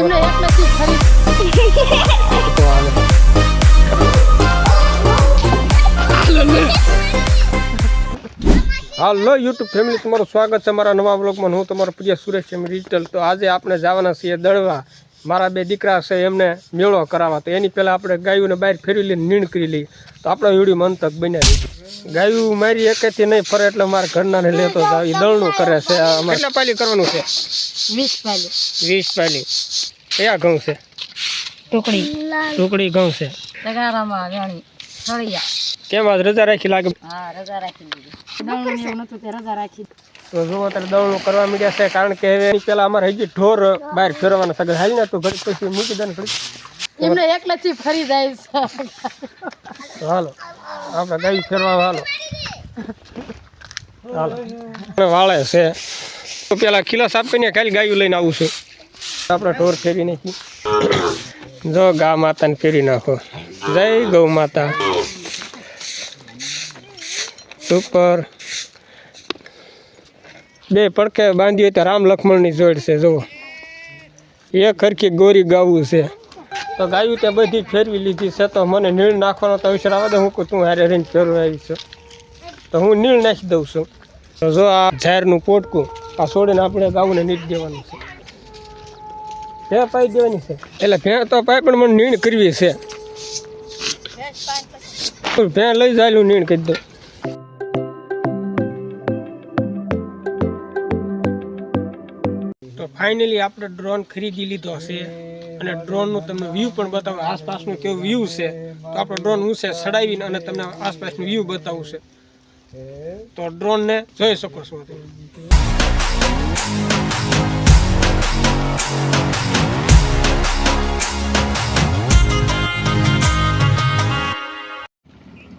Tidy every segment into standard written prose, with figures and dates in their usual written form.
એમને એક નથી ખરી તો હાલે હાલો યુટ્યુબ ફેમિલી, તમારું સ્વાગત છે મારા નવા બ્લોગમાં. હું તમારો પ્રિય સુરેશ ડિજિટલ. તો આજે આપણે જવાના છીએ દળવા. મારા બે દીકરા છે એમને મેળો કરાવવા. તો એની પહેલાં આપણે ગાયોને બહાર ફેરવી લઈને નીણ કરી લઈએ. તો આપણે વિડીયો મંતક બનાવી દીધું. ગાયું મારી એકેથી નહીં ફરે એટલે મારા ઘરનાને લેતો જાવ. એ દળનું કરે છે. અમારે કેટલા પાલી કરવાનું છે? 20 પાલી. 20 પાલી. કયા ઘઉં છે? ટુકડી ઘઉં છે. તગારામાં ઘણી સળિયા. કેમ આજ રજા રાખી લાગે? હા, રજા રાખી દીધી. દળનું એવું નતું તે રજા રાખી. તો જો અત્યારે દળનું કરવા માંડ્યા છે, કારણ કે હવે પેલા અમારે હજી ઢોર બહાર ફેરવાના છે. હાલ ને તું ઘડી પછી મૂકી દે ને ઘડી. એમને એકલાથી ફરી જાય છે. તો હાલો આપણે ગાયું ફેરવા હાલો હાલો વાળે છે. તો પેલા ખીલા સાફ કરીને ખાલી ગાયું લઈને આવું છું. આપણે ઢોર ફેરી નાખી. જો ગા માતાને ફેરી નાખો. જય ગૌ માતા. ઉપર બે પડખે બાંધી હોય તો રામ લક્ષ્મણની જોડ છે. જુઓ એક હરખી ગોરી ગાવું છે. તો ગાયું તે બધી ફેરવી લીધી છે. તો મને નીળ નાખવાનો તો અવસર આવે તો હું તું હારે રહીને ફેરવા આવી છું. તો હું નીળ નાખી દઉં છું. તો જો આ ઝાડનું પોટકું આ છોડીને આપણે ગાઉને નીટ દેવાનું છે. ભેં પાઈ દેવાની છે. એટલે ભેં તો પાઈ પણ મને નીણ કરવી છે. ભેં લઈ જાય નીણ કરી દઉં. તો ફાઇનલી આપણે ડ્રોન ખરીદી લીધો છે અને ડ્રોનનું તમને વ્યૂ પણ બતાવું. આસપાસનું કેવું વ્યૂ છે. તો આપણે ડ્રોન ઊંચે ચડાવીને અને તમને આસપાસનું વ્યૂ બતાવું છે. તો ડ્રોનને જોઈ શકો છો તમે.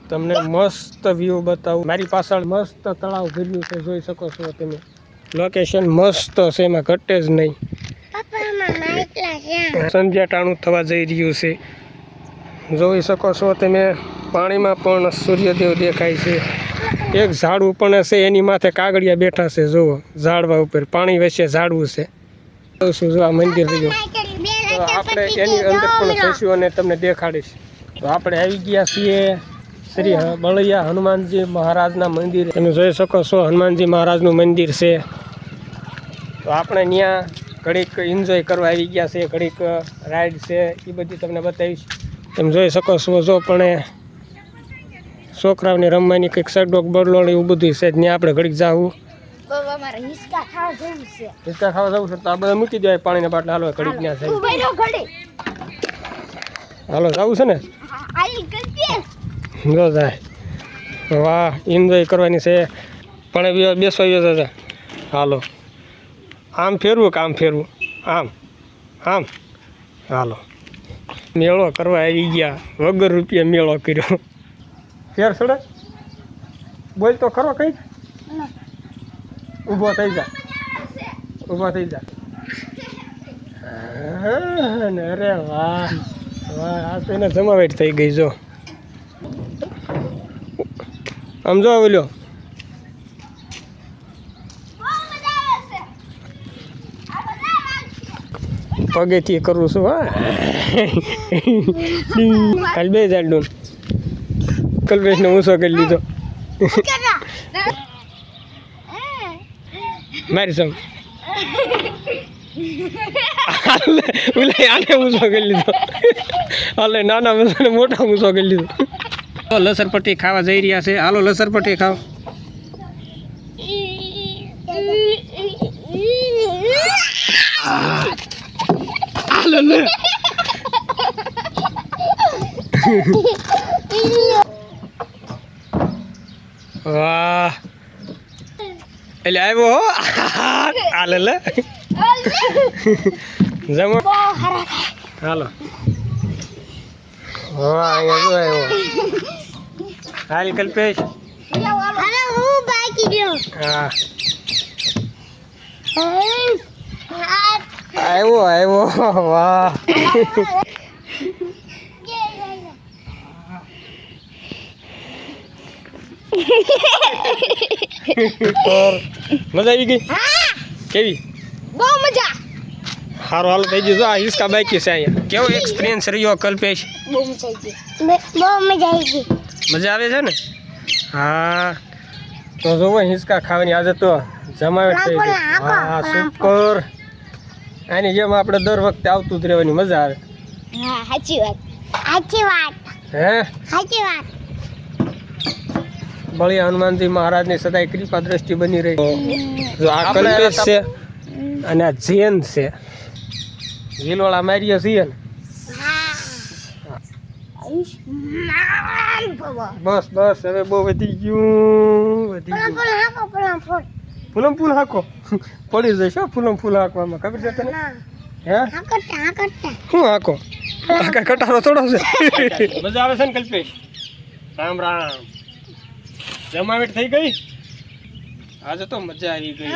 તમને મસ્ત વ્યૂ બતાવું. મારી પાછળ મસ્ત તળાવ ભર્યું છે, જોઈ શકો છો તમે. લોકેશન મસ્ત છે, એમાં ઘટે જ નહીં. સંધ્યા ટાણું થવા જઈ રહ્યું છે, જોઈ શકો છો તમે. પાણીમાં પણ સૂર્યદેવ દેખાય છે. એક ઝાડવું પણ છે, એની માથે કાગળિયા બેઠા છે. જુઓ ઝાડવા ઉપર પાણી વચ્ચે ઝાડવું છે. શું જો આ મંદિર રહ્યું. તો આપણે એની અંદર પણ જઈશું અને તમને દેખાડીશ. તો આપણે આવી ગયા છીએ શ્રી બળૈયા હનુમાનજી મહારાજના મંદિર. તમે જોઈ શકો છો હનુમાનજી મહારાજનું મંદિર છે. તો આપણે ત્યાં ઘડીક એન્જોય કરવા આવી ગયા છે. ઘડીક રાઈડ છે એ બધી તમને બતાવીશ. તમે જોઈ શકો છો. જો પણ છોકરાઓને રમવાની કંઈક સડોક બડલોણ એવું બધું છે. ત્યાં આપણે ઘડીક જાવું. હિંચકા ખાવા જવું છે. તો આ બધા મૂકી દેવાય પાણીના બાટલા. હાલો ઘડીક ત્યાં છે. હાલો જવું છે ને? જો જાય. વાહ, એન્જોય કરવાની છે. પણ બેસવા જતા. હાલો આમ ફેરવું કે આમ ફેરવું? આમ આમ. હાલો મેળો કરવા આવી ગયા. વગર રૂપિયા મેળો કર્યો. ફેર છોડે બોલ તો ખરો કંઈક. ઊભો થઈ જા, ઊભો થઈ જા. અરે વાહ વાહ, આ તો એને જમાવેટ થઈ ગઈ. જો આમ જો બોલ્યો. પગેથી કરું છું. હા કાલ બે હજાર ડૂન કલ્પેશને ઊંચો કરી લીધો. મારી સમ આને ઊંચો કરી લીધો. હાલે નાના મસાને મોટા ઊંચો કરી લીધો. લસરપટ્ટી ખાવા જઈ રહ્યા છે. હાલો લસરપટ્ટી ખાવ. હાલો લે. વાહ એટલે આવ્યો હો. હાલે લે જમો. હાલો વાહ અહીંયા જો આવ્યો. હાલ કલ્પેશ. હા આવ્યો વાહ. મજા આવી ગઈ? કેવી? બહુ મજા. સારું હાલો થઈ ગયું. જો આ હિંચકા બાકી છે અહીંયા. કેવો એક્સપિરિયન્સ રહ્યો કલ્પેશ? બહુ મજા આવી ગઈ. મજા આવે છે ને? હા તો જોવો હિંચકા ખાવાની આજે તો જમાવટ થઈ ગઈ. હા સુપર. આની જેમ આપણે દર વખતે આવતું જ રહેવાની મજા આવે. હા સાચી વાત. હે બળિયા હનુમાનજી મહારાજની સદાય કૃપા દ્રષ્ટિ બની રહી. જો આ કલ્પેશ છે અને આ જૈન છે. હિલોળા માર્યો છીએ ને. બસ બસ હવે બહુ વધી ગયું. ફૂલમ ફૂલ હાકો પડી જશે ફૂલમ ફૂલ હાકવામાં. ખબર છે તને? હે શું હાકો? કઈ કટારો થોડો છે. મજા આવે છે ને કલ્પેશ? રામ રામ. જમાવટ થઈ ગઈ આજે તો મજા આવી ગઈ.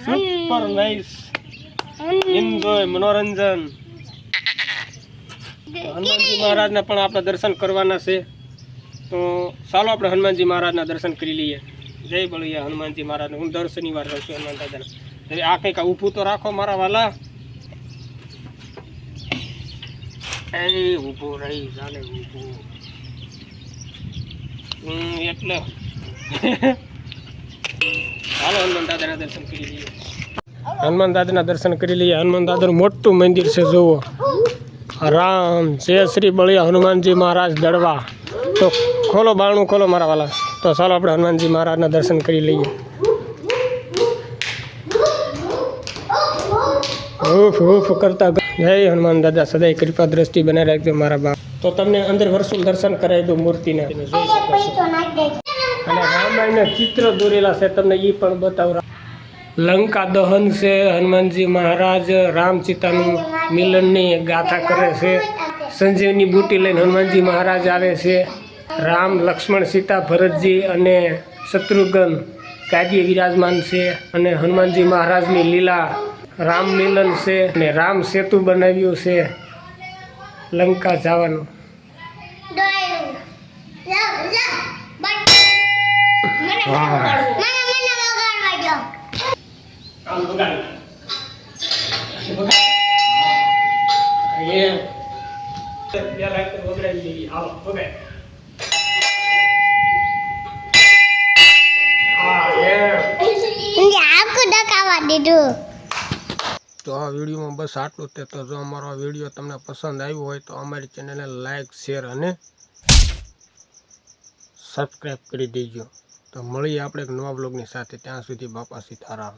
સુપર નાઈસ એન્જોય મનોરંજન. હનુમાનજી મહારાજના પણ આપણે દર્શન કરવાના છે તો ચાલો આપણે હનુમાનજી મહારાજના દર્શન કરી લઈએ. જય બળિયા હનુમાનજી મહારાજ. હું દર શનિવાર રહું છું હનુમાન દાદાના. હવે આ કંઈક ઊભું તો રાખો મારા વાલા. એ ઊભું રહી ચાલે ઊભું. એટલે ચાલો હનુમાન દાદાના દર્શન કરી લઈએ. હનુમાન દાદાના દર્શન કરી લઈએ. હનુમાન દાદાનું મોટું મંદિર છે જુઓ. રામ જય શ્રી બળિયા હનુમાનજી મહારાજ દડવા. તો ખોલો બારણું ખોલો મારા વાલા. તો ચાલો આપણે હનુમાનજી મહારાજના દર્શન કરી લઈએ. ઉફ ઉફ કરતા જય હનુમાન દાદા સદાય કૃપા દ્રષ્ટિ બનાવી રાખજો મારા બાપ. તો તમને અંદર વર્ષુલ દર્શન કરાવી દઉં મૂર્તિના. જોઈ શકો છો. અને રામાયણના ચિત્ર દોરેલા છે તમને એ પણ બતાવું. લંકા દહન છે. હનુમાનજી મહારાજ રામ સીતાનું મિલનની ગાથા કરે છે. સંજીવની બુટી લઈને હનુમાનજી મહારાજ આવે છે. રામ લક્ષ્મણ સીતા ભરતજી અને શત્રુઘ્ન ગાદીએ વિરાજમાન છે. અને હનુમાનજી મહારાજની લીલા રામ મિલન છે. અને રામ સેતુ બનાવ્યું છે લંકા જવાનું. તો આ વિડીયોમાં બસ આટલું જ. તો જો અમારો આ વિડીયો તમને પસંદ આવ્યો હોય તો અમારી ચેનલને લાઈક શેર અને સબસ્ક્રાઈબ કરી દેજો. તો મળીએ આપણે એક નવા બ્લોગની સાથે. ત્યાં સુધી બાપા સીતારામ.